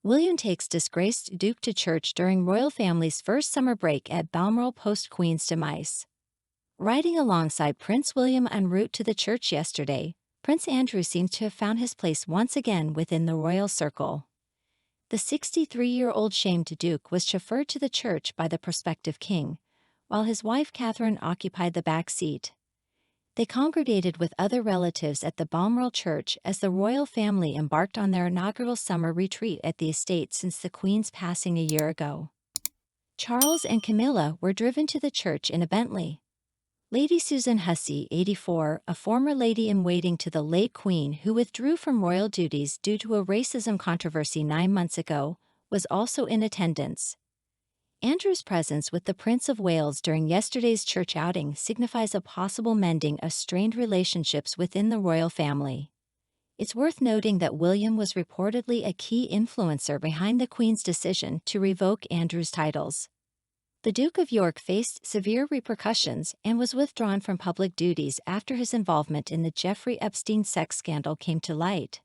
William takes disgraced Duke to church during royal family's first summer break at Balmoral post-Queen's demise. Riding alongside Prince William en route to the church yesterday, Prince Andrew seems to have found his place once again within the royal circle. The 63-year-old shamed Duke was chauffeured to the church by the prospective king, while his wife Catherine occupied the back seat. They congregated with other relatives at the Balmoral Church as the royal family embarked on their inaugural summer retreat at the estate since the Queen's passing a year ago. Charles and Camilla were driven to the church in a Bentley. Lady Susan Hussey, 84, a former lady-in-waiting to the late Queen who withdrew from royal duties due to a racism controversy 9 months ago, was also in attendance. Andrew's presence with the Prince of Wales during yesterday's church outing signifies a possible mending of strained relationships within the royal family. It's worth noting that William was reportedly a key influencer behind the Queen's decision to revoke Andrew's titles. The Duke of York faced severe repercussions and was withdrawn from public duties after his involvement in the Jeffrey Epstein sex scandal came to light.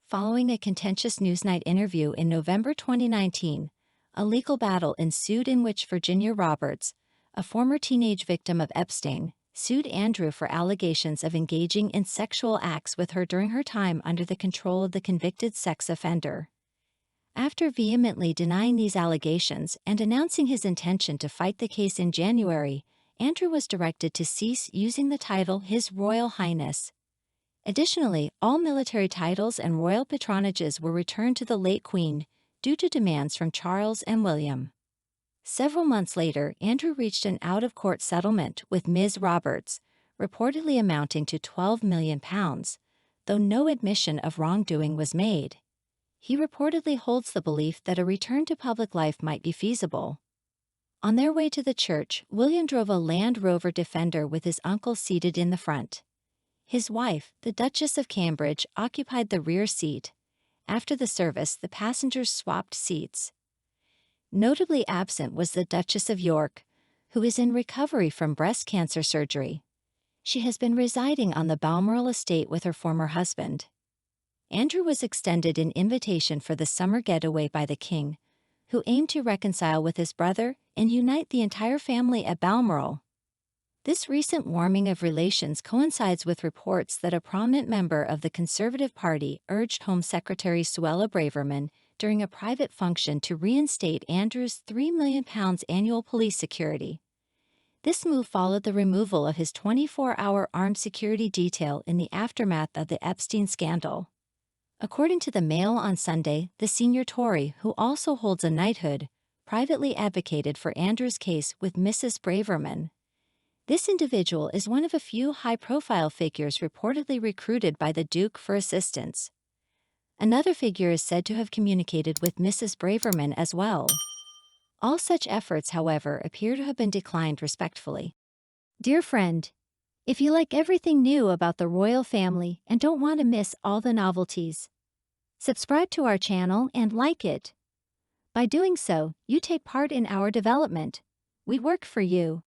Following a contentious Newsnight interview in November 2019, a legal battle ensued in which Virginia Roberts, a former teenage victim of Epstein, sued Andrew for allegations of engaging in sexual acts with her during her time under the control of the convicted sex offender. After vehemently denying these allegations and announcing his intention to fight the case in January, Andrew was directed to cease using the title His Royal Highness. Additionally, all military titles and royal patronages were returned to the late Queen, due to demands from Charles and William. Several months later, Andrew reached an out-of-court settlement with Ms. Roberts, reportedly amounting to £12 million, though no admission of wrongdoing was made. He reportedly holds the belief that a return to public life might be feasible. On their way to the church, William drove a Land Rover Defender with his uncle seated in the front. His wife, the Duchess of Cambridge, occupied the rear seat. After the service, the passengers swapped seats. Notably absent was the Duchess of York, who is in recovery from breast cancer surgery. She has been residing on the Balmoral estate with her former husband. Andrew was extended an invitation for the summer getaway by the king, who aimed to reconcile with his brother and unite the entire family at Balmoral. This recent warming of relations coincides with reports that a prominent member of the Conservative Party urged Home Secretary Suella Braverman during a private function to reinstate Andrew's £3 million annual police security. This move followed the removal of his 24-hour armed security detail in the aftermath of the Epstein scandal. According to the Mail on Sunday, the senior Tory, who also holds a knighthood, privately advocated for Andrew's case with Mrs. Braverman. This individual is one of a few high-profile figures reportedly recruited by the Duke for assistance. Another figure is said to have communicated with Mrs. Braverman as well. All such efforts, however, appear to have been declined respectfully. Dear friend, if you like everything new about the royal family and don't want to miss all the novelties, subscribe to our channel and like it. By doing so, you take part in our development. We work for you.